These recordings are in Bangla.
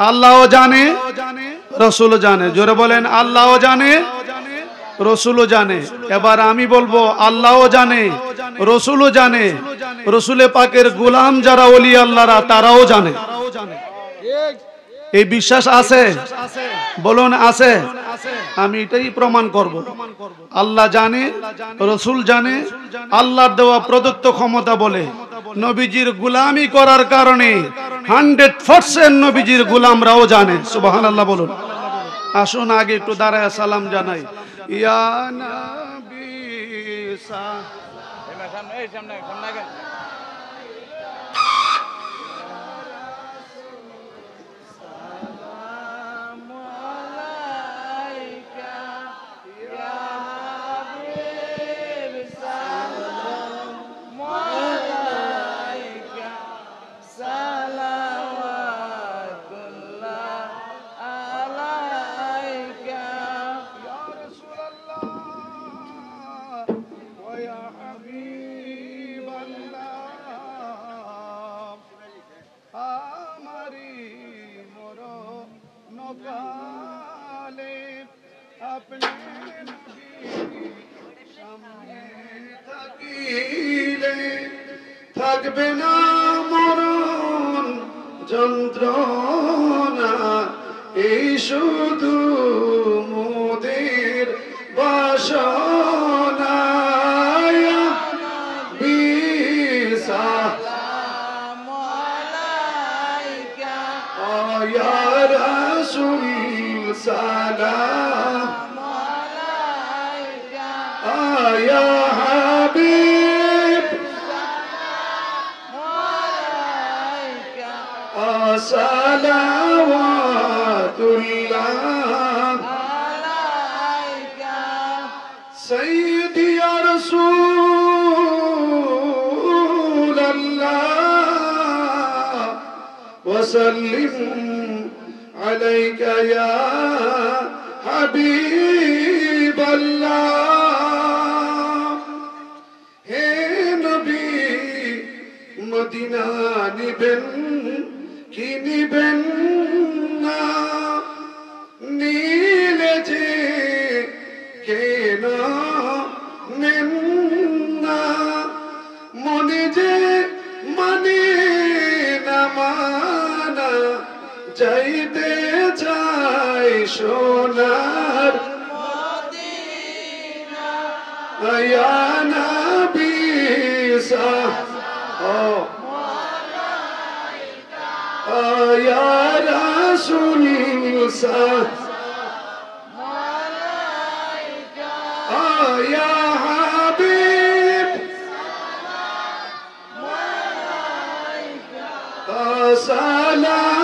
আল্লাহও জানে, রসুলও জানে। জোরে বলেন আল্লাহও জানে, রসুলও জানে। এবার আমি বলবো আল্লাহও জানে, রসুলও জানে, রসুলে পাকের গোলাম যারা ওলি আল্লাহরা তারাও জানে। এই বিশ্বাস আছে? বলুন আছে। আমি এটাই প্রমাণ করব। আল্লাহ জানে, রসুল জানে, আল্লাহর দেওয়া প্রদত্ত ক্ষমতা বলে নবীজির গোলামি করার কারণে 100% নবীজির গোলামরাও জানে। সুবহানাল্লাহ বলুন। আসুন আগে একটু দাঁড়ায় সালাম জানাই। ইয়া নবী থাকবে না মরণ যন্ত্রণা, এই শুধু মোদের বাসনা। ইয়া রাসূল সালাম ইয়া হাবিব সালাওয়াতুল্লাহ আলাইকা সাইয়্যিদি ইয়া রাসূলাল্লাহ ওয়া সাল্লিম আলাইকা ইয়া হাবিবাল্লাহ। হে নবী মদিনা নিবেন কি নিবেন না, নীলে যে কেন নেন না, মনে যে মানে না মানা, যাইতে চাই সোনার মদিনা। ইয়া নবী ইয়া রাসূল ইয়া হাবিব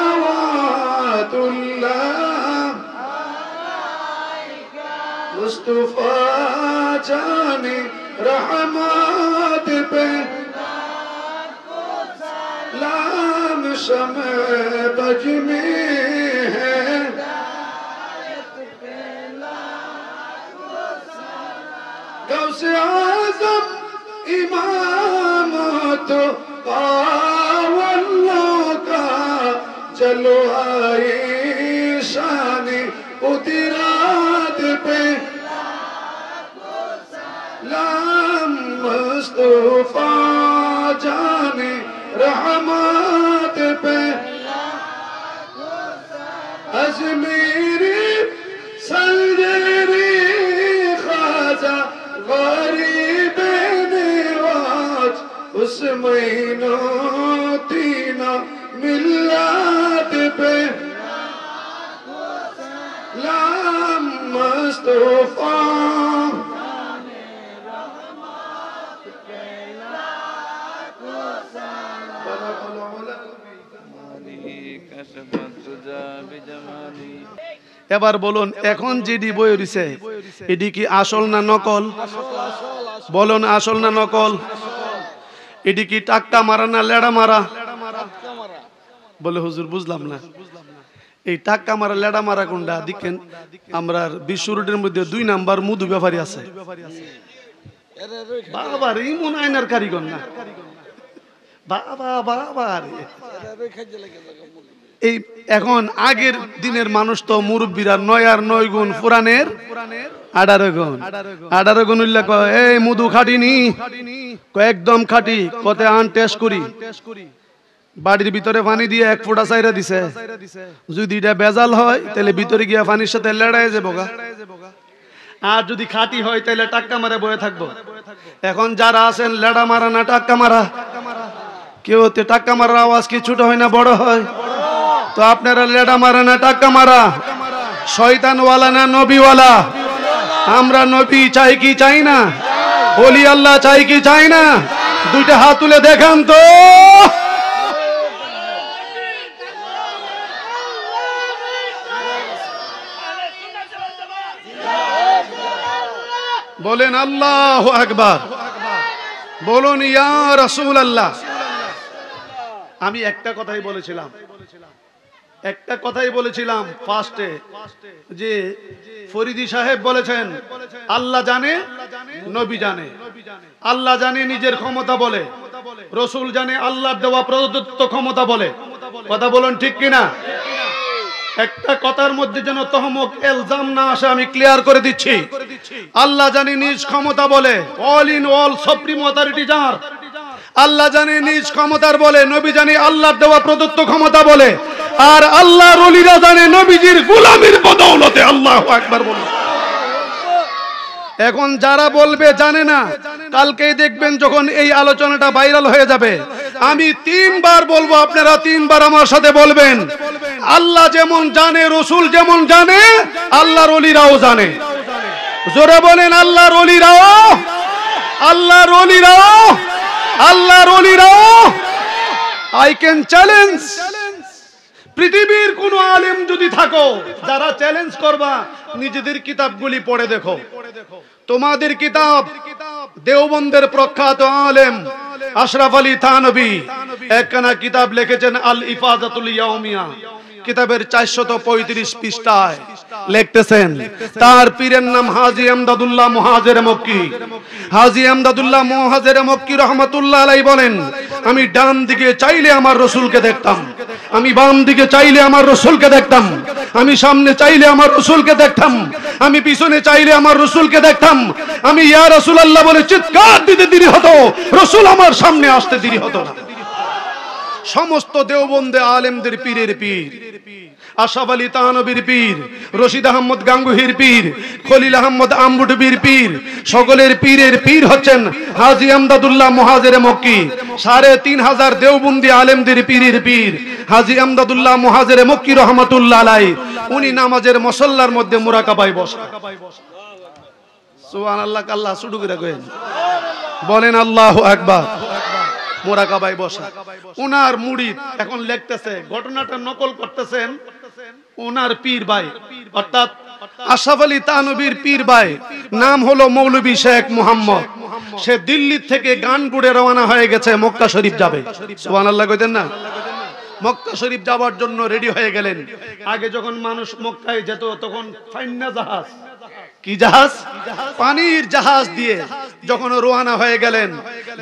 সালাওয়াতুল্লাহ মুস্তাফা জানে रहमत पे लाम शमे बज में है गौसे आज़म इमाम तो अल्लाह का चलो आए शान उतरात पे लाम मुस्तफा जाने रहमत पे अजमेरी सलजरी खाजा गरीब नवाज उस महीनों तीना मिलाद पे लाम मुस्तफा এবার বলুন এখন যেটি বই রয়েছে এটি কি আসল না নকল? বলুন আসল না নকল? এটি কি টাক্কা মারা না লেড়া মারা? বলে হুজুর বুঝলাম না। এই টাক্কা মারা লেড়া মারা কোনটা দেখেন? আমরা বিশ্ব রোডের মধ্যে 2 নাম্বার মধু ব্যাপারী আছে। বাবা রে ইমন আয়নার কারিগর না বাবা বাবা রে এই এখন আগের দিনের মানুষ তো মুরব্বীরা 9 আর 9 গুণ পুরানের 18 গুণ 18 গুণ উল্লেখ এই মধু খাটিনি একদম খাটি কতে আন টেস্ট করি বাড়ির ভিতরে পানি দিয়ে 1 ফোঁটা চাইরা দিছে যদি এটা বেজাল হয় তাহলে ভিতরে গিয়া পানির সাথে লড়াই যাবো গা আর যদি খাঁটি হয় তাহলে টাক্কা মারে বয়ে থাকবো এখন যারা আছেন লেড়া মারা না টাক্কা মারা কেউ টাক্কা মারার আওয়াজ কি ছোট হয় না বড় হয় তো আপনারা লেড়া মারা না টাক্কা মারা শয়তানওয়ালা না নবীওয়ালা আমরা নবী চাই কি চাই না ওলি আল্লাহ চাই কি চাই না দুইটা হাত তুলে দেখান তো বলেন আল্লাহু আকবার বলুন ইয়া রাসূলুল্লাহ আমি একটা কথাই বলেছিলাম ফার্স্টে যে ফরিদি সাহেব বলেছেন আল্লাহ জানে নবী জানে আল্লাহ জানে নিজের ক্ষমতা বলে রাসূল জানে আল্লাহর দেওয়া প্রদত্ত ক্ষমতা বলে কথা বলুন ঠিক কিনা একটা কথার মধ্যে যেন তহমক ইলজাম না আসে আমি ক্লিয়ার করে দিচ্ছি আল্লাহ জানে নিজ ক্ষমতা বলে all in all supreme authority যার আল্লাহ জানে নিজ ক্ষমতার বলে নবী জানে আল্লাহর দেওয়া প্রদত্ত ক্ষমতা বলে আর আল্লাহর ওলিরা জানে নবীজির গোলামির বদৌলতে আল্লাহু আকবার বলে এখন যারা বলবে জানে না কালকেই দেখবেন যখন এই আলোচনাটা ভাইরাল হয়ে যাবে আমি 3 বার বলবো আপনারা 3 বার আমার সাথে বলবেন আল্লাহ যেমন জানে রাসূল যেমন জানে আল্লাহর ওলিরাও জানে জোরে বলেন আল্লাহর ওলিরাও আল্লাহর ওলিরাও আল্লাহর ওলিরাও আই ক্যান চ্যালেঞ্জ পৃথিবীর কোন আলেম যদি থাকো যারা চ্যালেঞ্জ করবা নিজেদের কিতাবগুলি পড়ে দেখো তোমাদের কিতাব দেওবন্দের প্রখ্যাত আলেম আশরাফ আলী থানভী একখানা কিতাব লিখেছেন আল ইফাদাতুল ইয়াউমিয়া কিতাবের 435 পৃষ্ঠায় লিখতেছেন তার পীরের নাম হাজী আমদাদুল্লাহ মুহাজির মক্কি হাজী আমদাদুল্লাহ মুহাজির মক্কি রাহমাতুল্লাহ আলাইহি বলেন আমি ডান দিকে চাইলে আমার রাসূলকে দেখতাম আমি বাম দিকে চাইলে আমার রাসূলকে দেখতাম আমি সামনে চাইলে আমার রাসূলকে দেখতাম আমি পিছনে চাইলে আমার রাসূলকে দেখতাম আমি ইয়া রাসূলুল্লাহ বলে চিৎকার দিতে দেরি হতো রাসূল আমার সামনে আসতে দেরি হতো না সমস্ত দেওবন্দে আলেমদের পীরের পীর আশরাফ আলী থানভীর পীর রশিদ আহমদ গাঙ্গুহির পীর খলিল আহমদ আম্বুটবির পীর সকলের পীরের পীর হচ্ছেন হাজী আমদাদুল্লাহ মুহাজির মক্কি 3500 দেওবন্দি আলেমদের পীরের পীর হাজী আমদাদুল্লাহ মুহাজির মক্কি রাহমাতুল্লাহ আলাইহি উনি নামাজের মুসাল্লার মধ্যে মুরাকাবায় বসা সুবহানাল্লাহ আল্লাহ শুরু করে কইেন বলেন আল্লাহু আকবার মুরাকাবায় বসা উনার মুরিদ এখন লিখতেছে ঘটনাটা নকল করতেছেন উনার পীর ভাই অর্থাৎ আশরাফ আলী থানভীর পীর ভাই নাম হলো মৌলভী শেখ মুহাম্মদ সে দিল্লি থেকে গানগুড়ে রওনা হয়ে গেছে মক্কা শরীফ যাবে সুবহানাল্লাহ কইতেন না মক্কা শরীফ যাওয়ার জন্য রেডি হয়ে গেলেন আগে যখন মানুষ মক্কায় যেত তখন ফাইন্না জাহাজ কি জাহাজ পানির জাহাজ দিয়ে যখন রওনা হয়ে গেলেন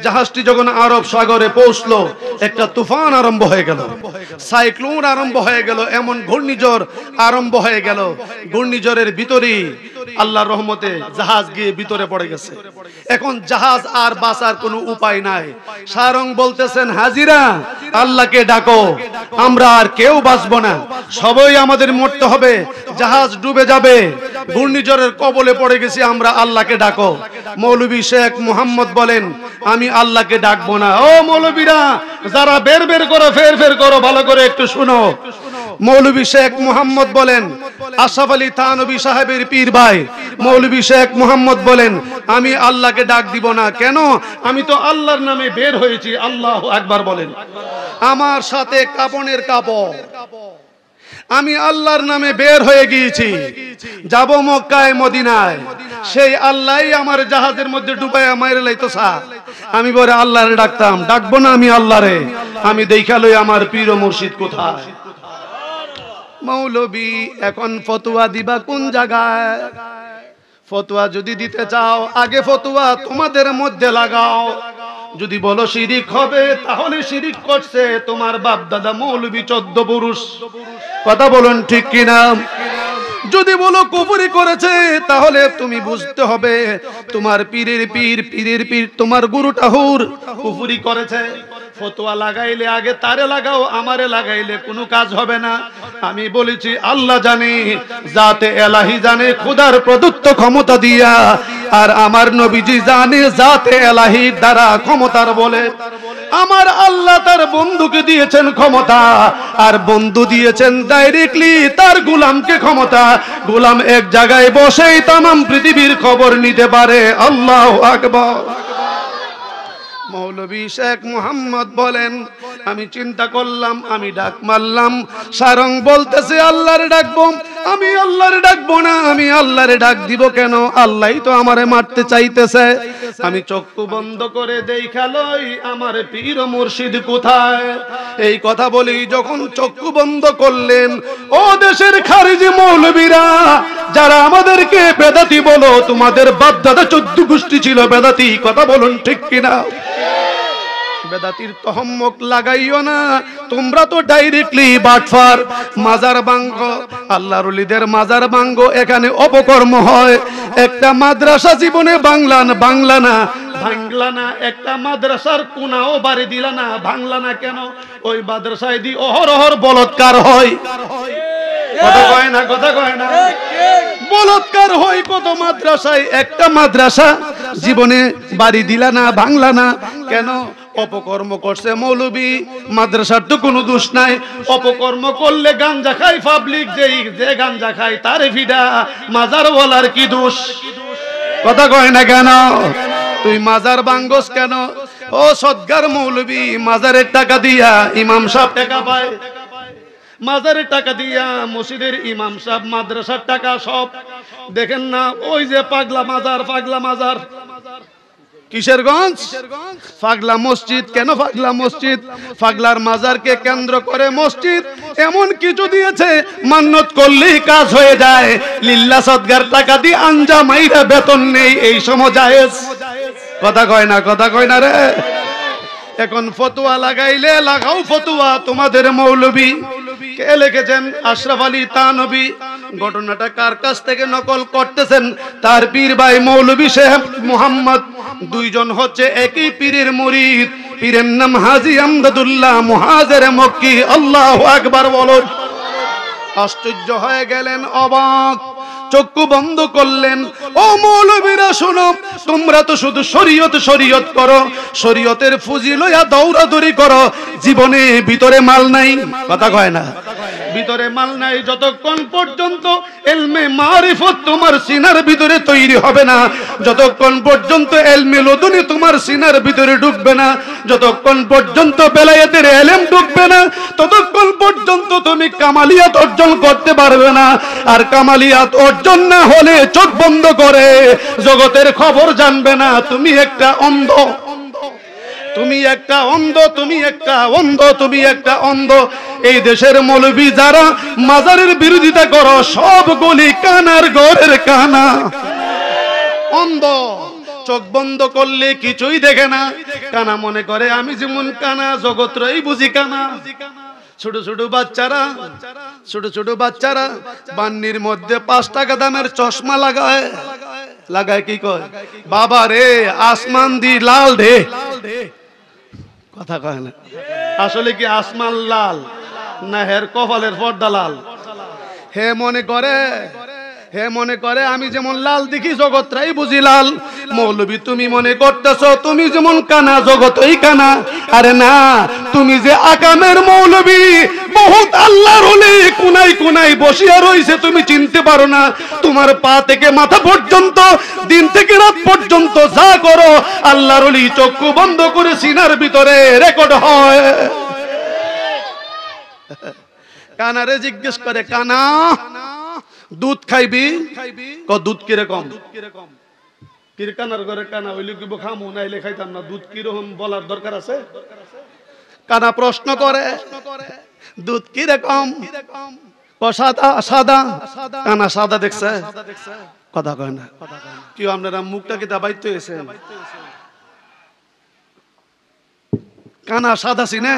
জাহাজটি যখন আরব সাগরে পৌঁছলো একটা তুফান আরম্ভ হয়ে গেল সাইক্লোন আরম্ভ হয়ে গেল এমন ঘূর্ণিঝড় আরম্ভ হয়ে গেল ঘূর্ণিঝড়ের ভিতরেই আল্লাহর রহমতে জাহাজ গিয়ে ভিতরে পড়ে গেছে এখন জাহাজ আর বাঁচার কোনো উপায় নাই সারং বলতেছেন হাজিরা আল্লাহকে ডাকো আমরা আর কেউ বাঁচবো না সবাই আমাদের মরতে হবে জাহাজ ডুবে যাবে ঘূর্ণিঝড়ের কবলে পড়ে গেছি আমরা আল্লাহকে ডাকো মৌলভী শেখ মুহাম্মদ বলেন আমি আল্লাহকে ডাকবো না ও মৌলভীরা যারা বের করো ফের করো ভালো করে একটু শুনো মৌলভী শেখ মুহাম্মদ বলেন আশরাফ আলী থানভী সাহেবের পীর ভাই মৌলভী শেখ মুহাম্মদ বলেন আমি আল্লাহকে ডাক দিব না কেন আমি তো আল্লাহর নামে বের হয়েছি আল্লাহু আকবার বলেন আমার সাথে কাপনের কাপড় আমি আল্লাহর নামে বের হয়ে গিয়েছি যাব মক্কায় মদিনায় সেই আল্লাহই আমার জাহাজের মধ্যে ডুবাইয়া মাইরে লাইতো স্যার আমি বলে আল্লাহরে ডাকবো না আমি আল্লাহরে আমি দেখা লই আমার পীর ও মুর্শিদ কোথায় মৌলভী এখন ফতোয়া দিবা কোন জায়গায় ফতোয়া যদি দিতে চাও আগে ফতোয়া তোমাদের মধ্যে লাগাও যদি বলো শিরিক হবে, তাহলে শিরিক করছে তোমার বাপ দাদা মৌলবী 14 পুরুষ। কথা বলুন ঠিক কিনা? যদি বলো কুফরি করেছে, তাহলে তুমি বুঝতে হবে তোমার পীরের পীর, পীরের পীর তোমার গুরু ঠাকুর কুফরি করেছে। ফতোয়া লাগাইলে আগে তারে লাগাও, আমারে লাগাইলে কোনো কাজ হবে না। আমি বলেছি আল্লাহ জানে, জাতে এলাহি জানে খোদার প্রদত্ত ক্ষমতা দিয়া, আর আমার নবীজি জানে জাতে এলাহির দ্বারা ক্ষমতার বলে। আমার আল্লাহ তার বন্ধুকে দিয়েছেন ক্ষমতা, আর বন্ধু দিয়েছেন ডাইরেক্টলি তার গোলামকে ক্ষমতা। গোলাম এক জায়গায় বসেই তামাম পৃথিবীর খবর নিতে পারে। আল্লাহু আকবার। মৌলভী শেখ মোহাম্মদ বলেন, আমি চিন্তা করলাম, আমি ডাক মারলাম, সারং বলতেছে আল্লাহর ডাকবো। আমি আল্লাহর ডাকবো না, আমি আল্লাহর ডাক দিব কেন? আল্লাহই তো আমারে মারতে চাইতেছে। আমি চক্ষু বন্ধ করে দেখালই আমার পীর মুর্শিদ কোথায়। এই কথা বলি যখন চক্ষু বন্ধ করলেন, ও দেশের খারিজি মৌলবীরা, যারা আমাদেরকে বেদাতি বলো, তোমাদের বাপ দাদা 14 গোষ্ঠী ছিল বেদাতি। কথা বলুন ঠিক কিনা? বেদাতির তহম্মক লাগাইও না, তোমরা তো ডাইরেক্টলি বাটফার। মাজার ভাঙ্গ, আল্লাহর ওলিদের মাজার ভাঙ্গ, এখানে অপকর্ম হয়। একটা মাদ্রাসা জীবনে বাংলা না, একটা মাদ্রাসার কোনাও বাড়ি দিলা না, ভাঙলা না কেন? ওই মাদ্রাসায় দি অহরহর বলৎকার হয়। কথা কয় না, কথা কয় না? বলৎকার হয় কত মাদ্রাসায়। একটা মাদ্রাসা জীবনে বাড়ি দিলা না, ভাঙলা না কেন? অপকর্ম করছে মৌলবী, মাদ্রাসার তো কোনো দোষ নাই। অপকর্ম করলে গাঞ্জা খায় পাবলিক, যে গাঞ্জা খায় তারে ফিডা, মাজার ওয়ালার কি দোষ? কথা কয় না কেন? তুই মাজার ভাঙ্গস কেন? ও সদগার মৌলবী, মাজারের টাকা দিয়া ইমাম সাহেব টাকা পায়, মাজারের টাকা দিয়া মসজিদের ইমাম সাহেব, মাদ্রাসার টাকা সব। দেখেন না ওই যে পাগলা মাজার, পাগলা মাজার কিশোরগঞ্জ, পাগলা মসজিদ। কেন পাগলা মসজিদ? পাগলার মাজারকে কেন্দ্র করে মসজিদ এমন কিছু দিয়েছে, মান্নত করলেই কাজ হয়ে যায়। লিল্লাহ সদগার টাকা দিয়ে আঞ্জা মাইরা বেতন নেই, এই সময় জায়েজ। কথা কয় না, কথা কয় না রে? এখন ফতোয়া লাগাইলে লাগাও ফতোয়া। তোমাদের মৌলবী কে লিখেছেন? আশরাফ আলী তানবী। ঘটনাটা কার কাছ থেকে নকল করতেছেন? তার পীর ভাই মৌলবী শেখ মোহাম্মদ। দুইজন হচ্ছে একই পীরের মুরিদ। পীরের নাম হাজী আমদাদুল্লাহ মুহাজির মক্কি। আল্লাহু আকবার বলুন। আশ্চর্য হয়ে গেলেন, অবাক, চক্ষু বন্ধ করলেন। ও মৌলবীরা শোনো, তোমরা তো শুধু শরীয়ত শরীয়ত করো, শরীয়তের ফুজি লইয়া দৌড়াদৌড়ি করো, জীবনে ভিতরে মাল নাই। কথা কয় না? ভিতরে মাল নাই যতক্ষণ পর্যন্ত ইলমে মারিফত তোমার সিনার ভিতরে তৈরি হবে না, যতক্ষণ পর্যন্ত ইলমে লদুনি তোমার সিনার ভিতরে ঢুকবে না, যতক্ষণ পর্যন্ত বেলায়েতের ইলম ঢুকবে না, ততক্ষণ পর্যন্ত তুমি কামালিয়াত অর্জন করতে পারবে না। আর কামালিয়াত অর্জন না হলে চোখ বন্ধ করে জগতের খবর জানবে না। তুমি একটা অন্ধ, তুমি একটা অন্ধ, তুমি একটা অন্ধ, তুমি একটা অন্ধ। এই দেশের মৌলবী যারা মাজারের বিরোধিতা করো, সবগুলি কানার ঘরের কানা, অন্ধ। চোখ বন্ধ করলে কিছুই দেখে না। কানা মনে করে আমি যেমন কানা, জগৎরই বুঝি কানা। ছোট ছোট বাচ্চারা, ছোট ছোট বাচ্চারা বান্নির মধ্যে 5 টাকা দামের চশমা লাগায়। লাগায় কি কয়? বাবা রে আসমান দি লাল দে। কথা কয় না? আসলে কি আসমান লাল না হের কপালের পর্দা লাল? হে মনে করে, হে মনে করে আমি যেমন লাল দেখি জগৎটাই বুঝি লাল। মৌলবী তুমি মনে করতেছো তুমি যেমন কানা জগতই কানা। আরে না, তুমি যে আকামের মৌলবী, বহুত আল্লাহর ওলি কোনায় কোনায় বসিয়া রইছে, তুমি চিনতে পারো না। তোমার পা থেকে মাথা পর্যন্ত, দিন থেকে রাত পর্যন্ত যা করো আল্লাহর ওলি চক্ষু বন্ধ করে সিনার ভিতরে রেকর্ড হয়। কানারে জিজ্ঞেস করে, কানা দুধ খাইবি? ক দুধ কিরকম? কানার ঘরে কানা হইলে কি খামু, নাইলে খাইতাম না। দুধ কিরকম বলার দরকার আছে? কানা প্রশ্ন করে, দুধ কিরকম? সাদা। সাদা। কানা সাদা দেখছে? কথা কয় না? কি আপনারা মুখটা কি দাবাইতে হয়েছে? কানা সাদা চিনে?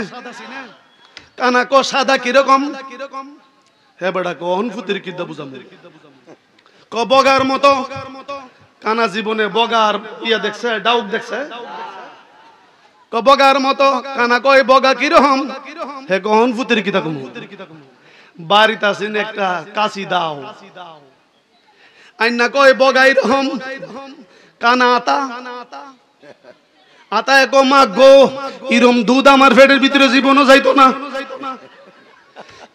কানা কো সাদা কিরকম? হে বেটা কোন ফুতির কিদা বুঝাম ক বগার মতো। কানা জীবনে বগার ইয়া দেখছে, ডাউক দেখছে? ক বগার মতো। কানা কয় বগা কিরকম? হে কোন ফুতির কিদা কম? বাড়িতে আছেন একটা কাশি দাও। আইনা কয় বগা এরকম। কানা আতা আতা এক মা গো ইরম দুধ আমার পেটের ভিতরে জীবনও যাইতো না।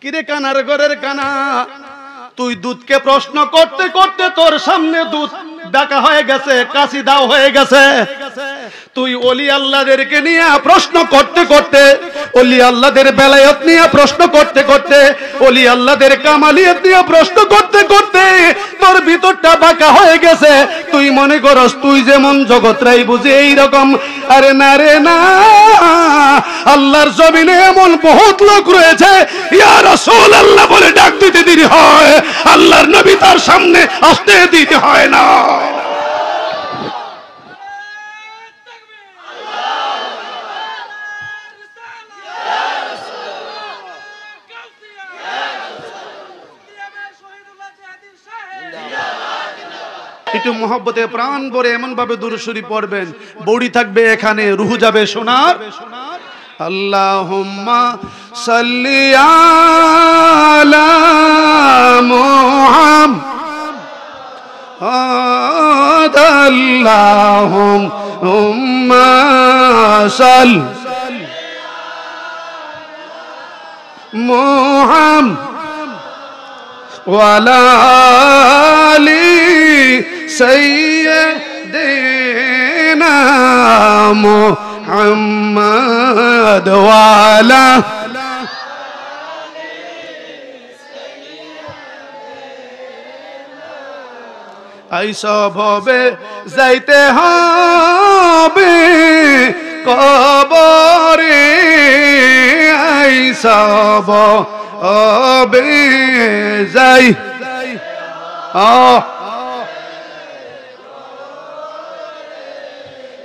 কিরে কানার ঘরের কানা, তুই দুধকে প্রশ্ন করতে করতে তোর সামনে দুধ ডাকা হয়ে গেছে, কাশি দাও হয়ে গেছে। তুই ওলি আল্লাহদেরকে নিয়ে প্রশ্ন করতে করতে, ওলি আল্লাহদের বেলায়ত নিয়ে প্রশ্ন করতে করতে, ওলি আল্লাহদের কামালিয়ত নিয়ে প্রশ্ন করতে করতে তোর ভিতরটা বাঁকা হয়ে গেছে। তুই মনে করস তুই যেমন জগৎরাই বুঝে এইরকম। আরে না রে না, আল্লাহর জমিনে এমন বহুত লোক রয়েছে ইয়া রাসূলুল্লাহ বলে ডাক দিতে দেরি হয়, আল্লাহর নবী তার সামনে আসতে দিতে হয় না। একটু মহব্বতে প্রাণ ভরে এমন ভাবে দুরূদ শরীফ পড়বেন, বড়ি থাকবে এখানে, রূহ যাবে সোনার। আল্লাহুম্মা সাল্লি আলা মুহাম্মাদ, আল্লাহুম্মা সাল্লি মুহাম্মাদ ওয়ালা আলি সাইয়্যিদিনা মুহাম্মাদ ওয়ালা আইসব হবে যাইতে হবে কবরে, আইসব হবে যাই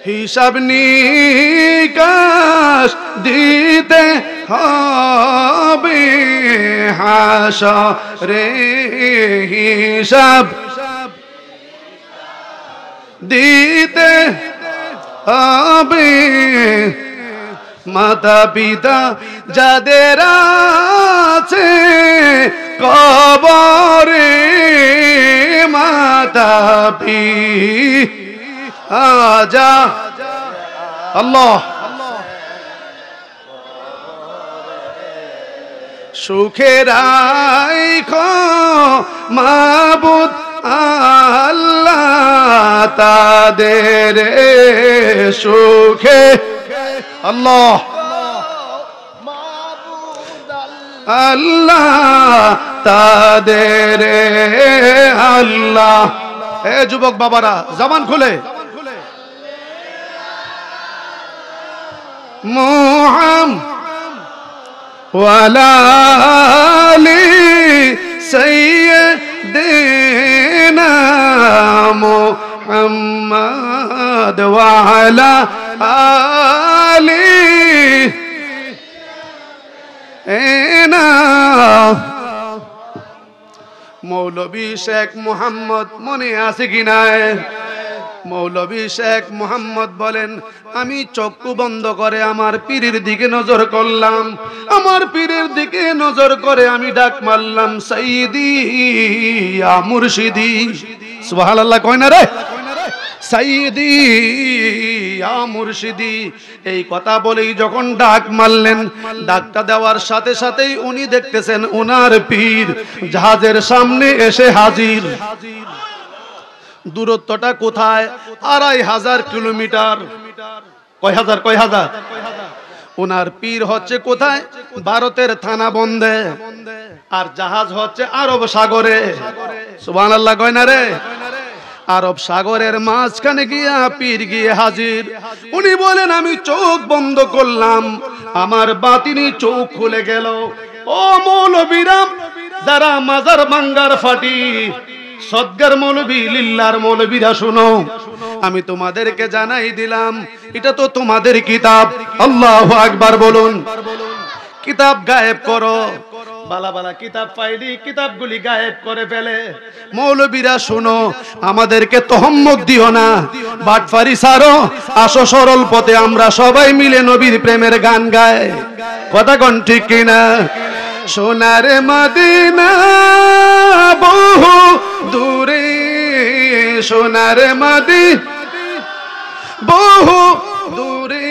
হিসাব নিকাশ দিতে হবে, হাসরে হিসাব দিতে হবে। মাতা পিতা যাদের আছে কবরে, মাতা পিতা আল্লাহ সুখে রাখো মাবুদ আল্লাহ তাদের সুখে, আল্লাহ আল্লাহ তাদের আল্লাহ। এ যুবক বাবারা জবান খুলে মুহাম্মদ ওয়ালা আলি সাইয়্যিদিনা মুহাম্মদ ওয়ালা আলি এনা। মৌলভী শেখ মোহাম্মদ মনে আছে কিনা? মৌলভী শেখ মোহাম্মদ বলেন, আমি চক্ষু বন্ধ করে আমার পীরের দিকে নজর করলাম, আমার পীরের দিকে নজর করে আমি ডাক মারলাম, সাইয়্যিদি ইয়া মুর্শিদি। সুবহানাল্লাহ কয় না রে? সাইয়্যিদি ইয়া মুর্শিদি। এই কথা বলেই যখন ডাক মারলেন, ডাকটা দেওয়ার সাথে সাথেই উনি দেখতেছেন ওনার পীর জাহাজের সামনে এসে হাজির। দূরত্বটা কোথায়? 2500 কিলোমিটার। কয় হাজার? ওনার পীর হচ্ছে কোথায়? ভারতের থানা বন্দে, আর জাহাজ হচ্ছে আরব সাগরে। সুবহানাল্লাহ কয় না রে? আরব সাগরের মাঝখানে গিয়া পীর গিয়ে হাজির। উনি বলেন, আমি চোখ বন্ধ করলাম, আমার বাতিনি চোখ খুলে গেল। ও মৌলবীরা যারা মাজার ভাঙ্গার ফাটি, সদগার মৌলবী লিল্লার মৌলবীরা শুনো, আমি তোমাদেরকে জানাই দিলাম এটা তো তোমাদের কিতাব। আল্লাহু আকবার বলুন। কিতাব গায়েব করো, বালা বালা কিতাব পাইলি কিতাবগুলি গায়েব করে ফেলে। মৌলবীরা শুনো, আমাদেরকে তহম্মত দিও না, বাটফারি ছাড়ো, আসো সরল পথে আমরা সবাই মিলে নবীর প্রেমের গান গাই। কথা কোন ঠিক কিনা? সোনার মদিনা বহু দূরে, সোনার মদিনা বহু দূরে,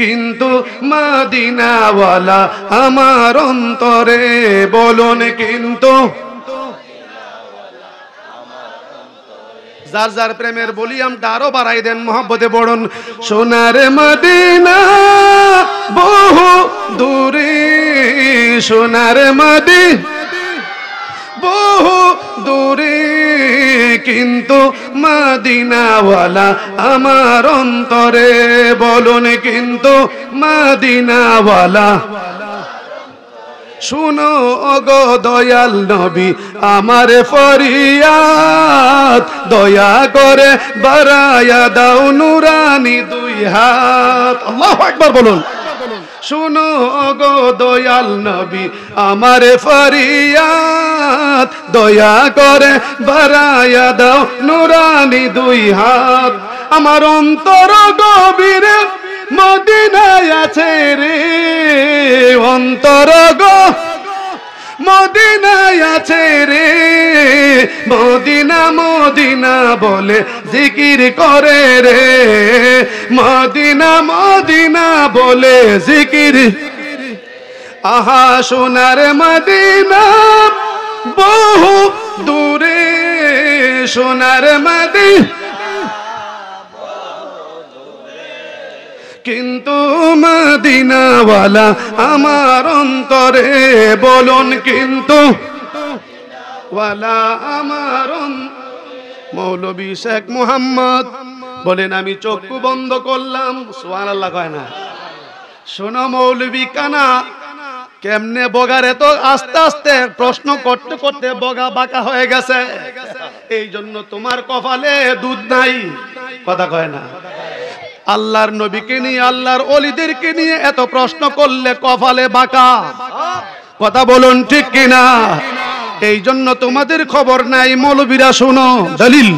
কিন্তু মদিনাওয়ালা আমার অন্তরে। বলুন কিন্তু যার যার প্রেমের ভলিউমটা আরো বাড়াই দেন, মহব্বতে পড়ুন। সোনার মদিনা বহু দূরে, সোনার মদিনা বহু দূরে, কিন্তু মদিনাওয়ালা আমার অন্তরে। বলুন কিন্তু মদিনাওয়ালা। শুনো গো দয়াল নবী আমার ফরিয়াদ, দয়া করে বাড়ায়া দাও নুরানি দুই হাত। আল্লাহু আকবার বলুন। শুনো গো দয়াল নবী আমার ফরিয়াদ, দয়া করে বাড়ায়া দাও নুরানি দুই হাত। আমার অন্তর গভীরে মদিনায় আছে রে, অন্তর গো মদিনায় আছে রে, মদিনা মদিনা বলে জিকির করে রে, মদিনা মদিনা বলে জিকির। আহা সোনার মদিনা বহু দূরে, সোনার মদিনা কিন্তু মদিনাওয়ালা আমার অন্তরে। বলুন কিন্তু ওয়ালা আমার। মৌলভী শেখ মুহাম্মদ বলেন আমি চক্ষু বন্ধ করলাম, সুবহানাল্লাহ কয় না। শোনো মৌলভী কানা কেমনে বগারে তো আস্তে আস্তে প্রশ্ন করতে করতে বগা বাঁকা হয়ে গেছে। এই জন্য তোমার কপালে দুধ নাই। কথা কয় না। আল্লাহর নবীকে নিয়ে আল্লাহর ওলিদেরকে নিয়ে এত প্রশ্ন করলে কপালে বাঁকা। কথা বলুন ঠিক কিনা? এই জন্য তোমাদের খবর নাই। মৌলবীরা শোনো দলিল।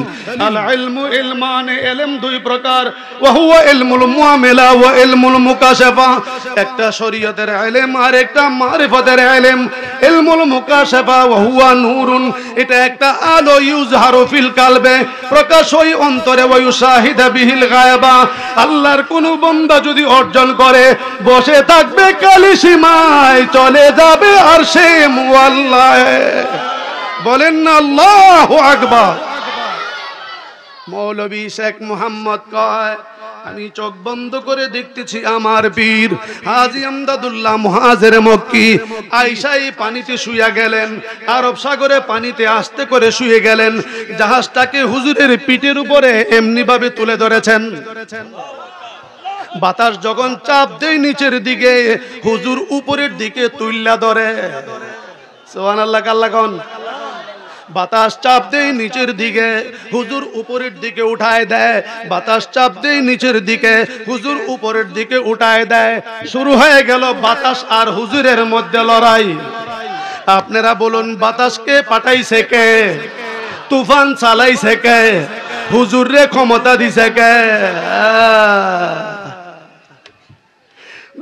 আল ইলমু ইলমানে, ইলম দুই প্রকার, ওয়া হুয়া ইলমুল মুআমিলা ওয়া ইলমুল মুকাশাফা। একটা শরীয়তের ইলম আর একটা মারিফতের ইলম। ইলমুল মুকাশাফা ওয়া হুয়া নূরুন, এটা একটা আলো, ইউজহারু ফিল কালবে, প্রকাশ হয় অন্তরে, ওয়া ইউশাহিদু বিহিল গায়বা। আল্লাহর কোন বান্দা যদি অর্জন করে বসে থাকবে কালিসীমায়, চলে যাবে আরশে মুআল্লায়। বলেন না আল্লাহু আকবার। মৌলভী শেখ মুহাম্মদ কয় আমি চোখ বন্ধ করে দেখতেছি আমার পীর হাজী আমদাদুল্লাহ মুহাজির মক্কি আয়েশাই পানিতে শুয়ে গেলেন, আরব সাগরে পানিতে আস্তে করে শুয়ে গেলেন। জাহাজটাকে হুজুরের পিঠের উপরে এমনি ভাবে তুলে ধরেছেন। বাতাস যখন চাপ দেয় নিচের দিকে, হুজুর উপরের দিকে তুইল্লা ধরে। সুবহানাল্লাহ। আল্লাহ কোন বাতাস চাপ দেয় নিচের দিকে, হুজুর উপরের দিকে উঠায় দেয়। বাতাস চাপ দেয় নিচের দিকে, হুজুর উপরের দিকে উঠায় দেয়। শুরু হয়ে গেল বাতাস আর হুজুরের মধ্যে লড়াই। আপনারা বলুন বাতাসকে পাঠাইছে কে? তুফান চালাইছে কে? হুজুর রে ক্ষমতা দিছে কে?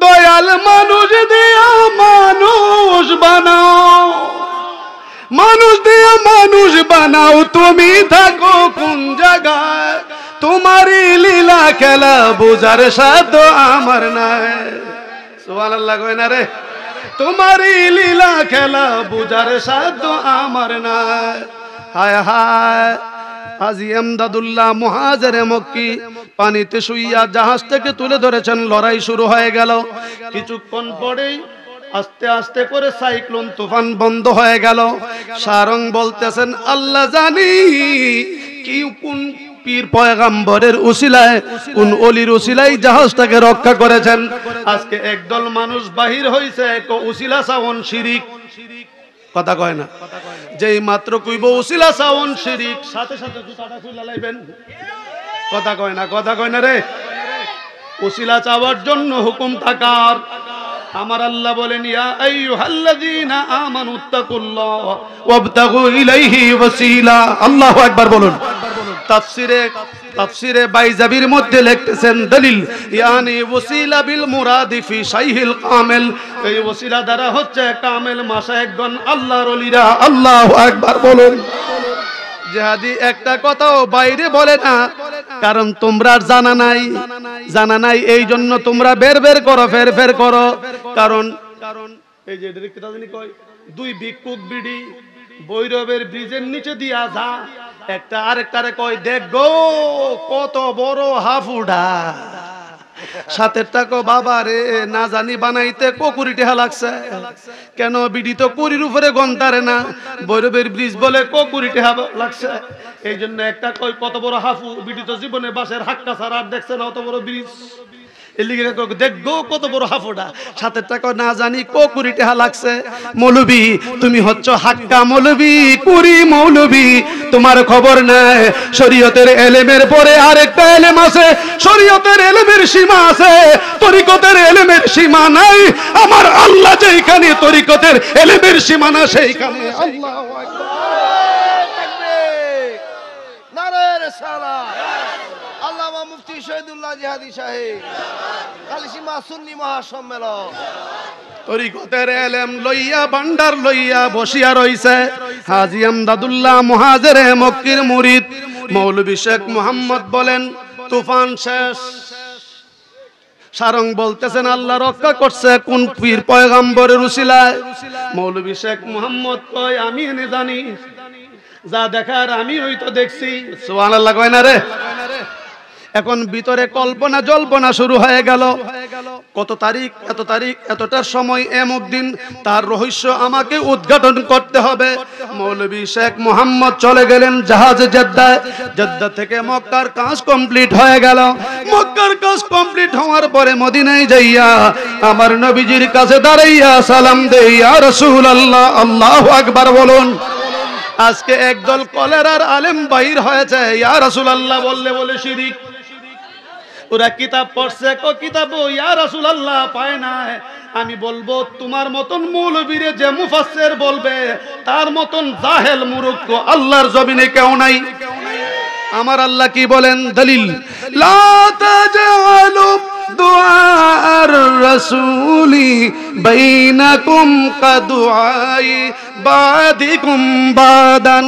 দয়াল মানুষ দিয়া মানুষ বানাও, মানুষ দিয়া মানুষ বানাও, তুমি থাকো কোন জায়গায়? তোমারই লীলা খেলা বুঝার সাধ্য আমার নাই। সুবহানাল্লাহ কয় না রে? তোমারই লীলা খেলা বুঝার সাধ্য আমার নাই। হায় হায়। হাজী আমদাদুল্লাহ মুহাজির মক্কি পানিতে শুইয়া জাহাজ থেকে তুলে ধরেছেন। লড়াই শুরু হয়ে গেল। কিছুক্ষণ পরেই আস্তে আস্তে করে সাইক্লোন তুফান বন্ধ হয়ে গেল। সারং বলতেছেন আল্লাহ জানি কি কোন পীর পয়গম্বরের উসিলায়, কোন ওলির উসিলায় জাহাজটাকে রক্ষা করেছেন। আজকে একদল মানুষ বাহির হইছে উসিলা সাওন শিরিক। কথা কয় না। যেই মাত্র কইব উসিলা চাওন শিরিক, সাথে সাথে জুতাটা খুলে লাইবেন। কথা কয় না, কথা কয় না রে। উসিলা চাওয়ার জন্য হুকুম থাকার। আমার আল্লাহ বলেন ইয়া আইয়ুহাল্লাযীনা আমানুত্তাকুল্লাহ ওয়াবতাগু ইলাইহি ওয়াসিলা। আল্লাহু আকবার বলুন। তাফসিরে বাইজাবির মধ্যে লিখতেছেন দলিল ইয়ানি ওয়াসিলা বিল মুরাদি ফি শাইহিল কামিল। এই ওসিলা দ্বারা হচ্ছে কামিল মাশায়েখগণ আল্লাহর ওলিরা। আল্লাহু আকবার বলুন। জিহাদি একটা কথাও বাইরে বলে না, কারণ তোমরা জানা নাই এই জন্য তোমরা বের করো, ফের করো। কারণ এই যে কয় দুই ভিক্ষুক বিড়ি বৈরবের ব্রিজের নিচে দিয়া যা, একটা আরেকটারে কয় দেখ গো কত বড় হাফুডা। সাথের টাকা বাবা রে না জানি বানাইতে কোকুরি টেহা লাগছে। কেন বিডি তো কুড়ির উপরে গন্তারে না, বৈরবের ব্রিজ বলে কোকুরি টেহা লাগছে। এই জন্য একটা কয় কত বড় হাফু, বিডি তো জীবনে বাসের হাক্কা ছাড়া আর দেখছে না অত বড় ব্রিজ। দেখো কত বড় হাফুডা, সাথের টাকা না জানি কোকুরি টেহা লাগছে। মৌলবি তুমি হচ্ছ হাক্কা মৌলবি, কুড়ি মৌলবি, তোমার খবর নাই শরীয়তের এলেমের পরে আরেকটা এলেম আছে। শরীয়তের এলেমের সীমা আছে, তরিকতের এলেমের সীমা নাই। আমার আল্লাহ যেখানে তরিকতের এলেমের সীমা না সেইখানে। আল্লাহু আকবার। নারে রিসালাত। আল্লামা মুফতি শহীদুল্লাহ জিহাদি সাহেব কালিসীমা সুন্নি মহাসম্মেলন তরিকতের এলেম লইয়া ভান্ডার লইয়া বসিয়া রইছে হাজী আমদাদুল্লাহ মুহাজিরে মক্কির মুরিদ মৌলভী শেখ মোহাম্মদ বলেন তুফান শেষ। সারং বলতেছেন আল্লাহ রক্ষা করছে কোন পীর পয়গম্বরের উসিলায়। মৌলভী শেখ মোহাম্মদ কয় আমি এনে জানি, যা দেখার আমি হয়তো দেখছি। সুবহানাল্লাহ কয় না রে। এখন ভিতরে কল্পনা জল্পনা শুরু হয়ে গেল। কত তারিখ, এত তারিখ, এতটার সময়, এমক দিন, তার রহস্য আমাকে উদ্ঘাটন করতে হবে। মৌলভী শেখ মোহাম্মদ চলে গেলেন জাহাজে জেদ্দায়। জেদ্দা থেকে মক্কার কাজ কমপ্লিট হয়ে গেল। মক্কার কাজ কমপ্লিট হওয়ার পরে মদিনায় যাইয়া আমার নবীজির কাছে দাঁড়াইয়া সালাম দেই, ইয়া রাসূলুল্লাহ। আল্লাহু আকবার বলুন। আজকে একদল কলেরার আলেম বাহির হয়েছে, ইয়া রাসূলুল্লাহ বললে বলে শিরিক। ওরা কিতাব পড়ছে, কিতাব ইয়া রাসূলুল্লাহ পায় না। আমি বলবো তোমার মতন মৌলবীরে যে মুফাসসির বলবে তার মতন জাহেল মূর্খ আল্লাহর জমিনে কেউ নাই। আমার আল্লাহ কি বলেন দলিল লা তাজআলু দুআর রাসূলি বাইনাকুম কাদুআই বাদিকুম বাদান।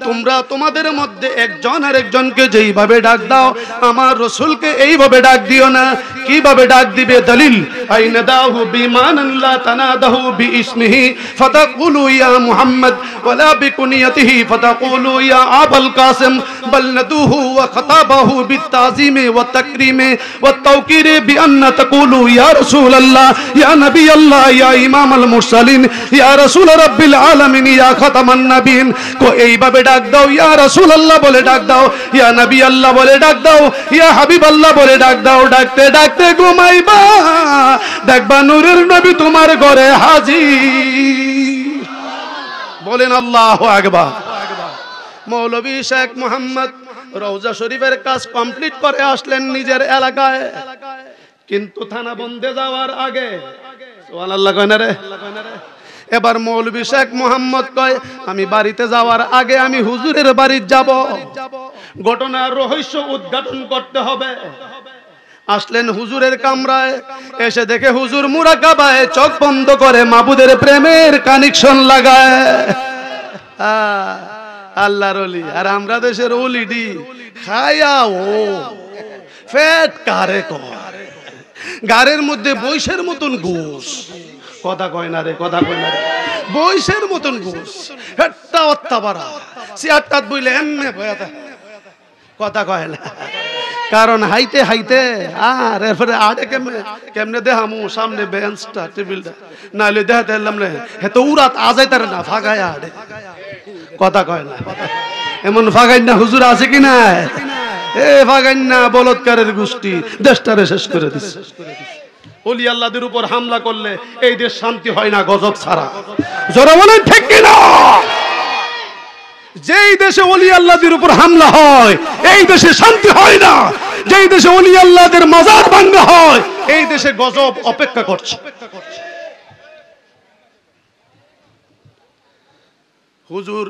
তোমরা তোমাদের মধ্যে একজন আরেকজনকে যেইভাবে ডাক দাও আমার রাসূলকে এইভাবে ডাক দিও না। কিভাবে ডাক দিবে দলিল আইনাদাহু বিমানান লা তানাদাহু বিইসমিহি ফাতাকুলু ইয়া মুহাম্মদ ওয়ালা বিকুনিয়াতিহি ফাতাকুলু ইয়া আবুল কাসিম বাল নাদুহু ওয়া খাতাবাহু বিতাযীমি ওয়া তাকরীমি ওয়া তাওকিরি বিআন্না তাকুলু ইয়া রাসূলুল্লাহ ইয়া নবী আল্লাহ ইয়া ইমাম আল মুরসালিন ইয়া রাসূল রাব্বিল আলামিন ইয়া খাতামান নবীন। কো এইভাবে ডাক দাও, ইয়া রাসূলুল্লাহ বলে ডাক দাও, ইয়া নবী আল্লাহ বলে ডাক দাও, ইয়া হাবিব আল্লাহ বলে ডাক দাও। ডাকতে ডাকতে ঘুমাইবা, দেখবা নূরের নবী তোমার ঘরে হাজির। বলেন আল্লাহু আকবার। মৌলভী শেখ মোহাম্মদ রওজা শরীফের কাজ কমপ্লিট করে আসলেন নিজের এলাকায়, কিন্তু থানা বন্ধে যাওয়ার আগে সুবহানাল্লাহ কয় না রে। এবার মৌলভী শেখ মোহাম্মদ কয় আমি বাড়িতে যাওয়ার আগে আমি হুজুরের বাড়ি যাব, ঘটনার রহস্য উদ্ঘাটন করতে হবে। আসলেন হুজুরের কামরায়, এসে দেখে হুজুর মুরাকাবায় চোখ বন্ধ করে মাবুদের প্রেমের কানেকশন লাগায়। আল্লাহর ওলি আর আমরা দেশের ওলিডি খায়া ও ফেট কারে কয়, গারের মধ্যে বৈশের মতন ঘুষ। কথা কয় না রে, কথা কয় না রে। বৈশের মতন ঘুষ হেট্টা অত্তা বাড়া সিয়ারটাত বইলে এমনে ভয়াতা কথা কয় না। কারণ হাইতে হাইতে আর এরপরে আড়ে কেমনে দেখামু সামনে বেঞ্চটা টেবিলটা নাইলে দেখাতে এলাম রে হে তো উড়াত আজাই তার না ফাগায় আড়ে। কথা কয় না, এমন ফাগাই না হুজুর আছে কি না? এ ফাগাই না বলৎকারের গোষ্ঠী দেশটারে শেষ করে দিচ্ছে। ওলি আল্লাহদের উপর হামলা করলে এই দেশ শান্তি হয় না গজব ছাড়া। জোরে বলেন ঠিক কিনা? যেই দেশে ওলি আল্লাহদের উপর হামলা হয় এই দেশে শান্তি হয় না। যেই দেশে ওলি আল্লাহদের মাজার ভাঙা হয় এই দেশে গজব অপেক্ষা করছে। হুজুর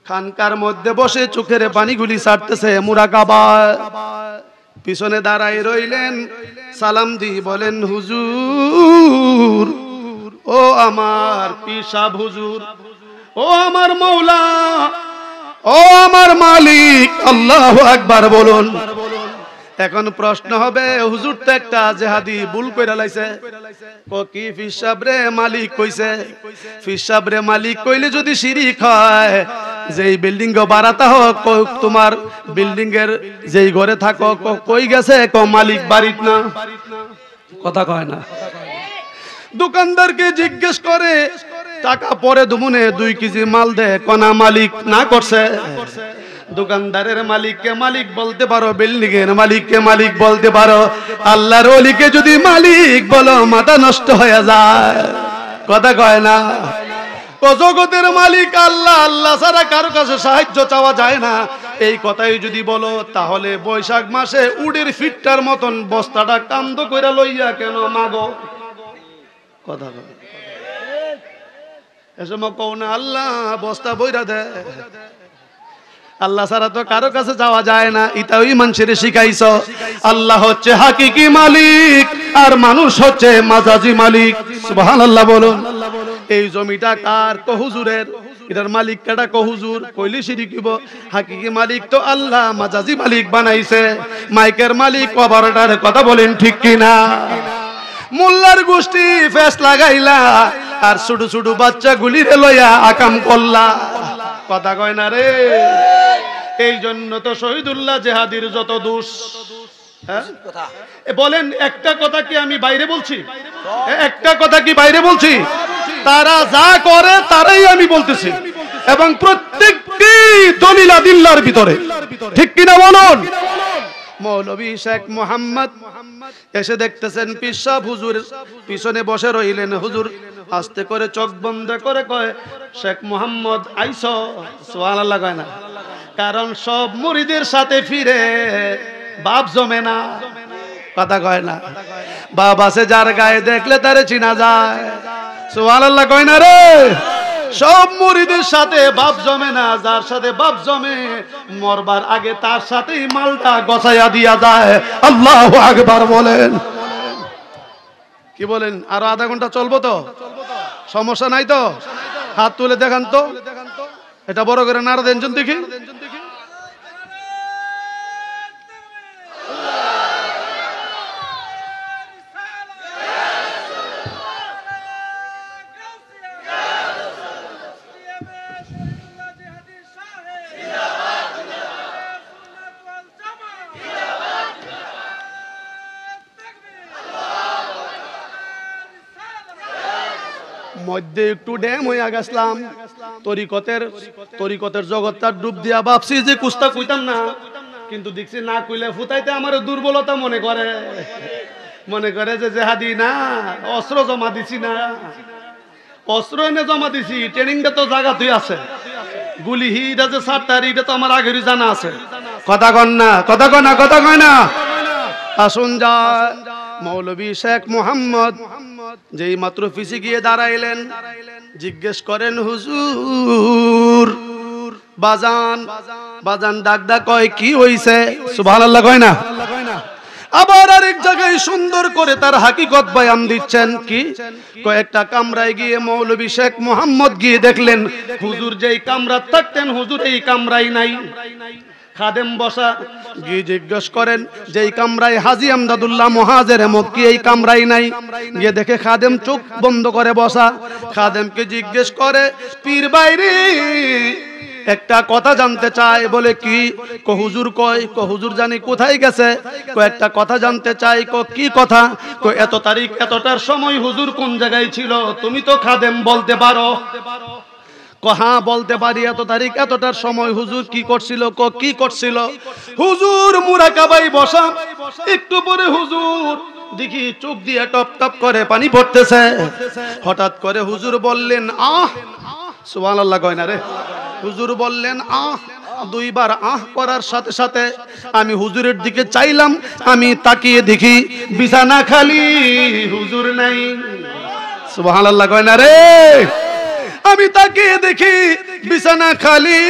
খানকার মধ্যে বসে চোখের পানিগুলি ছাড়তেছে, মুরাকাবা পিছনে দাঁড়ায় রইলেন, সালাম দি বলেন হুজুর, ও আমার পীর সাহেব হুজুর, ও আমার মৌলা, ও আমার মালিক, আল্লাহু আকবার বলুন। এখন প্রশ্ন হবে, হুজুর তো একটা জেহাদি ভুল কইরা লাইছে। কি পীর সাহেব রে মালিক কইছে? পীর সাহেব রে মালিক কইলে যদি শিরিক হয়, যেই বিল্ডিং বাড়াতা হোক, তোমার বিল্ডিং এর যেই ঘরে থাকো, কই গেছে? মালিক বাড়িত না, কথা কয় না। দোকানদারকে জিজ্ঞেস করে, টাকা পরে দুমুনে 2 কেজি মাল দে, কোনা মালিক না করছে। দোকানদারের মালিককে মালিক বলতে পারো, বিল্ডিং এর মালিককে মালিক বলতে পারো, আল্লাহর ওলিকে যদি মালিক বলো মাথা নষ্ট হয়ে যায়, কথা কয় না। জগতের মালিক আল্লাহ, আল্লাহ ছাড়া কারো কাছে সাহায্য চাওয়া যায় না। এই কথাই যদি বলো, তাহলে বৈশাখ মাসে উডের ফিটটার মতন বস্তাটা কান্দ কইরা লইয়া কেন মাগো, কথা কয়। এসব কও না আল্লাহ বস্তা বইরা দে, আল্লাহ ছাড়া তো কারো কাছে যাওয়া যায় না। এটাও মানুষের শিখাইছ। আল্লাহ হচ্ছে হাকিকি মালিক আর মানুষ হচ্ছে মাজাজি মালিক। সুবহানাল্লাহ বলুন। এই জমিটা কার? কো হুজুরের। এটার মালিক কাটা? কো হুজুর। কইলি শিরিক হইব। হাকিকি মালিক তো আল্লাহ, মাজাজি মালিক বানাইছে। মাইকের মালিক অপারেটর, কথা বলেন ঠিক কিনা? মোল্লার গোষ্ঠী ফেস লাগাইলা আর ছোট ছোট বাচ্চা গুলিরে লইয়া আকাম করলা, কথা কয় না রে। এই জন্য তো শহীদুল্লাহ জেহাদির যত দোষ। বলেন একটা কথা কি আমি বাইরে বলছি? একটা কথা কি বাইরে বলছি? তারা যা করে তারাই আমি বলতেছি, এবং প্রত্যেকটি দলিল আদিল্লার ভিতরে, ঠিক কিনা বলুন? মৌলভী শেখ মোহাম্মদ এসে দেখতেছেন পীর সাহেব হুজুর পিছনে বসে রইলেন। হুজুর আস্তে করে চোখ বন্ধ করে কয়, শেখ মোহাম্মদ আইছো? সুবহানাল্লাহ কয় না, কারণ সব মুরিদের সাথে ফিরে বাপ জমে না, কথা কয় না। বাপ আছে যার গায়ে দেখলে তারে চিনা যায়, সুবহানাল্লাহ কয় না রে। সব মুরিদের সাথে বাপ জমে না, যার সাথে বাপ জমে মরবার আগে তার সাথেই মালটা গছাইয়া দিয়া যায়। আল্লাহু আকবার বলেন। কি বলেন? আরো আধা ঘন্টা চলবো তো? সমস্যা নাই তো? হাত তুলে দেখান তো, এটা বড় করে নাড়া দেন দেখি। মধ্যে একটু ড্যাম হইয়া গেছিলাম, তরিকতের জগৎটা ডুব দিয়া ভাবছি যে কুস্তা কইতাম না, কিন্তু দেখছি না কইলে ফুটাইতে আমার দুর্বলতা মনে করে যে জেহাদি না, অস্ত্র জমা দিছি না, অস্ত্র এনে জমা দিছি। ট্রেনিংটা তো জায়গাতেই আছে, গুলি হিটা যে সাতটার এটা তো আমার আগেরই জানা আছে, কথা কন না, কথা কয় না, কথা কয় না। আসুন যা মৌলভী শেখ মোহাম্মদ যেই মাত্র ফিসে গিয়ে দাঁড়াইলেন, জিজ্ঞেস করেন হুজুর বাজান, বাজান ডাক ডাক কয় কি হইছে? সুবহানাল্লাহ কয় না। আবার আরেক জায়গায় সুন্দর করে তার হাকিকত বয়ান দিচ্ছেন। কি? কয়েকটা কামরায় গিয়ে মৌলভী শেখ মোহাম্মদ গিয়ে দেখলেন হুজুর যেই কামরা থাকতেন হুজুর এই কামরাই নাই। খাদেম বসা, গিয়ে জিজ্ঞেস করেন যেই কামরায় হাজী আমদাদুল্লাহ মুহাজির মক্কি এই কামরাই নাই। গিয়ে দেখে খাদেম চোখ বন্ধ করে বসা। খাদেমকে জিজ্ঞেস করে পীর বাইরে একটা কথা জানতে চাই। বলে কি? হুজুর কয়, হুজুর জানি কোথায় গেছে, একটা কথা জানতে চাই। কি কথা? এত তারিখ এতটার সময় হুজুর কোন জায়গায় ছিল? তুমি তো খাদেম, বলতে পারো? হ্যাঁ বলতে পারি, এত তারিখ এতটার সময় হুজুর কি করছিল? কি করছিল? হুজুর মুরাকাবাই বসা। একটু পরে হুজুর দেখি চোখ দিয়ে টপ টপ করে পানি পড়তেছে। হঠাৎ করে হুজুর বললেন আহ, সুবহানাল্লাহ কয় না রে। হুজুর বললেন আহ, দুইবার আহ করার সাথে সাথে আমি হুজুরের দিকে চাইলাম, আমি তাকিয়ে দেখি বিছানা খালি, হুজুর নাই। সুবহানাল্লাহ কয় না রে। আমি তাকিয়ে দেখি বিছানা খালি,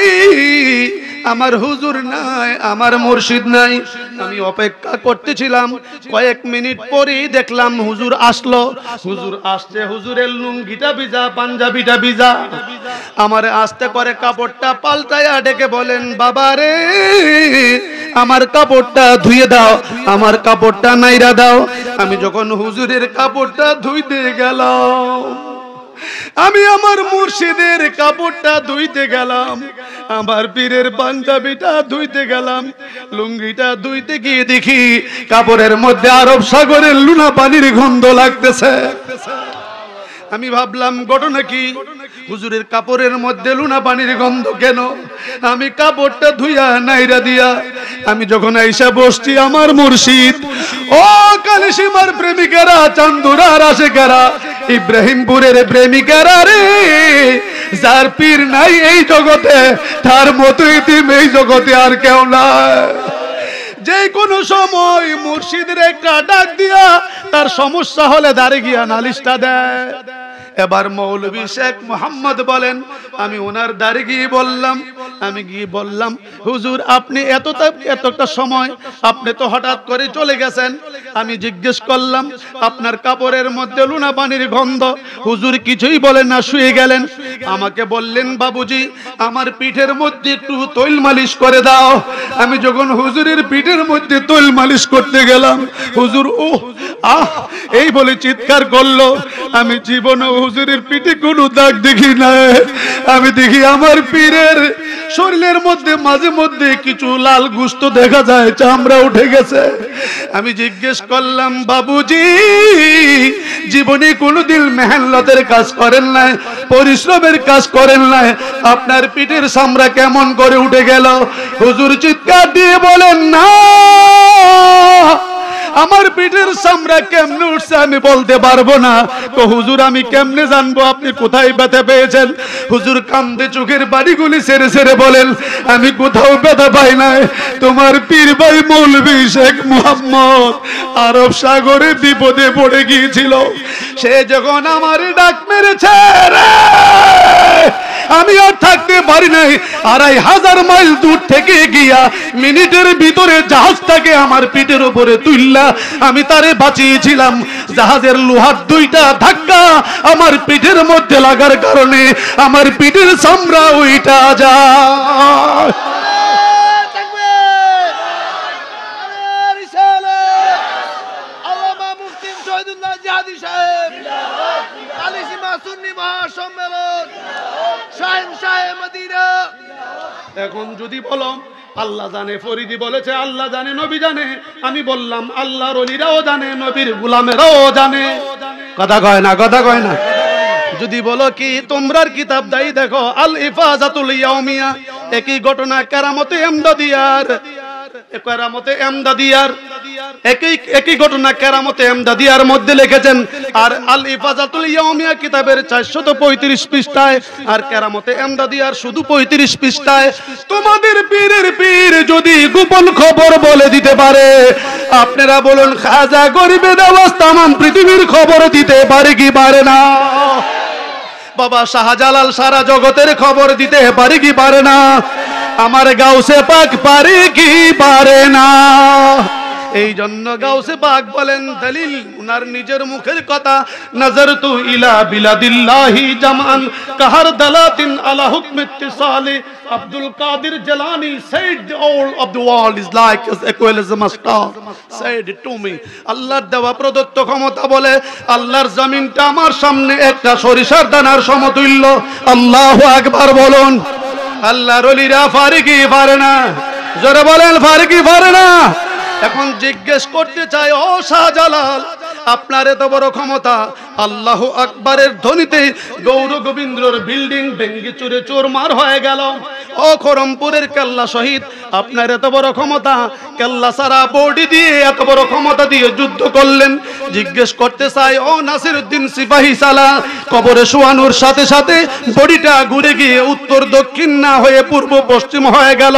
আমার হুজুর নাই, আমার মুর্শিদ নাই। আমি অপেক্ষা করতেছিলাম, কয়েক মিনিট পরেই দেখলাম হুজুর আসলো। হুজুর আসছে, হুজুরের লুঙ্গিটা ভিজা, পাঞ্জাবিটা ভিজা। আমারে আস্তে করে কাপড়টা পাল্টায়া ডেকে বলেন বাবা রে, আমার কাপড়টা ধুয়ে দাও, আমার কাপড়টা নাইরা দাও। আমি যখন হুজুরের কাপড়টা ধুইতে গেলাম, আমি আমার মুর্শিদের কাপড়টা ধুইতে গেলাম, আমার পীরের পাঞ্জাবিটা ধুইতে গেলাম, লুঙ্গিটা ধুইতে গিয়ে দেখি কাপড়ের মধ্যে আরব সাগরের লুনা পানির গন্ধ লাগতেছে। আমি ভাবলাম ঘটনা কি, হুজুরের কাপড়ের মধ্যে লুনা পানির গন্ধ কেন? আমি কাপড়টা ধুইয়া নাইরা দিয়া আমি যখন আইসা বসছি, আমার মুর্শিদ, ও কালিসীমার প্রেমিকেরা, চান্দুরার আশেকেরা, ইব্রাহিমপুরের প্রেমিকেরা রে, যার পীর নাই এই জগতে, তার মতো ইতিম এই জগতে আর কেউ নাই। যে কোনো সময় মুর্শিদের একটা ডাক দিয়া তার সমস্যা হলে দাঁড়িয়ে গিয়া নালিশটা দেয়। এবার মৌলভী শেখ মোহাম্মদ বলেন, আমি ওনার দাঁড়িয়ে গিয়ে বললাম, আমি গিয়ে বললাম হুজুর আপনি এতটা সময় আপনি তো হঠাৎ করে চলে গেছেন। আমি জিজ্ঞেস করলাম আপনার কাপড়ের মধ্যে লুনা পানির গন্ধ। হুজুর কিছুই বলেন না, শুয়ে গেলেন। আমাকে বললেন বাবুজি আমার পিঠের মধ্যে একটু তৈল মালিশ করে দাও। আমি যখন হুজুরের পিঠের মধ্যে তৈল মালিশ করতে গেলাম, হুজুর ও আহ এই বলে চিৎকার করলো। আমি জীবনে হুজুরের পিঠে কোনো দাগ দেখি না, আমি দেখি আমার পীরের শরীরের মধ্যে মাঝে মধ্যে কিছু লাল গোশত দেখা যায়, চামড়া উঠে গেছে। আমি জিজ্ঞেস করলাম বাবুজি জীবনে কোনোদিন মেহনতের কাজ করেন নাই, পরিশ্রমের কাজ করেন নাই, আপনার পিঠের চামড়া কেমন করে উঠে গেল? হুজুর চিৎকার দিয়ে বলেন না, আমার পিঠের চামড়া কেমনে উঠছে আমি বলতে পারবো না। তো হুজুর আমি কেমনে জানবো আপনি কোথায় ব্যথা পেয়েছেন? হুজুর কান্দে চোখের বাড়িগুলি ছেড়ে ছেড়ে বলেন আমি কোথাও ব্যথা পাই নাই। তোমার পীর ভাই মৌলভী শেখ মোহাম্মদ আরব সাগরে বিপদে পড়ে গিয়েছিল, সে যখন আমার ডাক মেরেছে রে, আমি আর থাকতে পারি নাই। 2500 মাইল দূর থেকে গিয়া মিনিটের ভিতরে জাহাজটাকে আমার পিঠের উপরে তুললা আমি তারে বাঁচিয়েছিলাম। জাহাজের লোহার 2টা ধাক্কা আমার পিঠের মধ্যে লাগার কারণে আমার পিঠের চামড়া উইটা যায়। এখন যদি বলো আল্লাহ জানে, ফরিদি বলেছে আল্লাহ জানে, নবী জানে, আমি বললাম আল্লাহর ওলিরাও জানে, নবীর গোলামেরাও জানে। কথা কয় না, কথা কয় না। যদি বলো কি তোমরার কিতাব দাই দেখো আল ইফাজাতুল ইয়াউমিয়া, একই ঘটনা কেরামতে এমদাদিয়ার, কেরামতে এমদাদিয়ার, একই ঘটনা কেরামতে এমদাদিয়ার মধ্যে লিখেছেন। আর আল ইফাজাতুল ইয়াউমিয়া কিতাবের 435 পৃষ্ঠায়, আর কেরামতে এমদাদিয়ার শুধু 35 পৃষ্ঠায়। তোমাদের পীরের পীর যদি গোপন খবর বলে দিতে পারে, আপনারা বলুন খাজা গরিবে নওয়াজ তামাম পৃথিবীর খবর দিতে পারে কি পারে না? বাবা শাহজালাল সারা জগতের খবর দিতে পারে কি পারে না? আমার গাউসে পাক পারে কি পারে না? এই জন্য গাউসে পাক বলেন, দলিল উনার নিজের মুখের কথা, নজরতু ইলা বিলাদিল্লাহি জামান কাহার দালাতিন আলা হুকম ইত্তিসালি আব্দুল কাদের Jilani said the all of the world is like as equal as a star said it to me। আল্লাহর দেওয়া প্রদত্ত ক্ষমতা বলে আল্লাহর জমিনটা আমার সামনে একটা সরিষার দানার সমতুল্য। আল্লাহু আকবার বলুন। আল্লাহর ওলিরা পারে কি পারে না? জোরে বলেন পারে কি পারে না? এখন জিজ্ঞেস করতে চাই, ও শাহজালাল আপনার এত বড় ক্ষমতা, আল্লাহু আকবারের ধ্বনিতে গৌর গোবিন্দর বিল্ডিং ভেঙ্গে চুরে চোরমার হয়ে গেল। ও খরমপুরের কেল্লা শহীদ আপনার এত বড় ক্ষমতা, কেল্লা সারা বডি দিয়ে এত বড় ক্ষমতা দিয়ে যুদ্ধ করলেন। জিজ্ঞেস করতে চাই, ও নাসিরউদ্দিন সিপাহী সালাহ, কবরে শোয়ানোর সাথে সাথে বডিটা ঘুরে গিয়ে উত্তর দক্ষিণ না হয়ে পূর্ব পশ্চিম হয়ে গেল।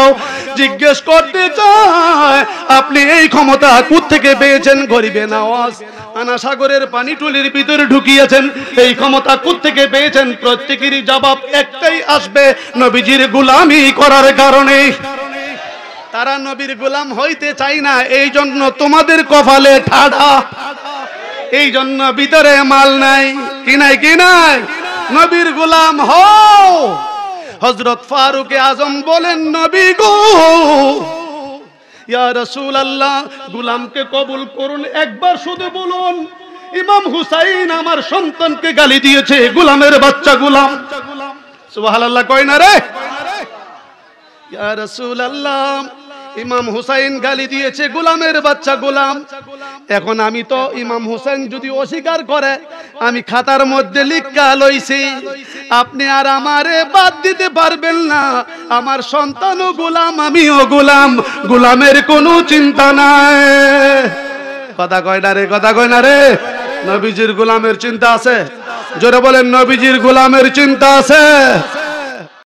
জিজ্ঞেস করতে চাই, আপনি এই ক্ষমতা কোত্থেকে পেয়েছেন? গরিবে নওয়াজ আনা সাগরের পানি টুলির ভিতরে ঢুকিয়েছেন, এই ক্ষমতা কোত্থেকে পেয়েছেন? প্রত্যেকেরই জবাব একটাই আসবে, নবীজির গোলামি করার কারণে। তারা নবীর গোলাম হইতে চায় না, এই জন্য তোমাদের কপালে ঠাডা, এই জন্য ভিতরে মাল নাই। কি নাই? কি নাই? নবীর গোলাম হও। হযরত ফারুক আজম বলেন, নবী গো, ইয়া রাসূলুল্লাহ, গোলামকে কবুল করুন, একবার শুধু বলুন। ইমাম হুসাইন আমার সন্তানকে গালি দিয়েছে, গোলামের বাচ্চা গোলাম। সুবহানাল্লাহ কয় না রে? ইয়া রাসূলুল্লাহ, ইমাম হুসাইন গালি দিয়েছে, গোলামের বাচ্চা গোলাম। এখন আমি তো ইমাম হুসাইন যদি অস্বীকার করে, আমি খাতার মধ্যে লিখা লইছি, আপনি আর আমারে বাদ দিতে পারবেন না। আমার সন্তানও গোলাম, আমিও গোলাম, গোলামের কোনো চিন্তা নাই। কথা কয় না রে? কথা কয় না রে? নবীজির গোলামের চিন্তা আছে? জোরে বলেন, নবীজির গোলামের চিন্তা আছে?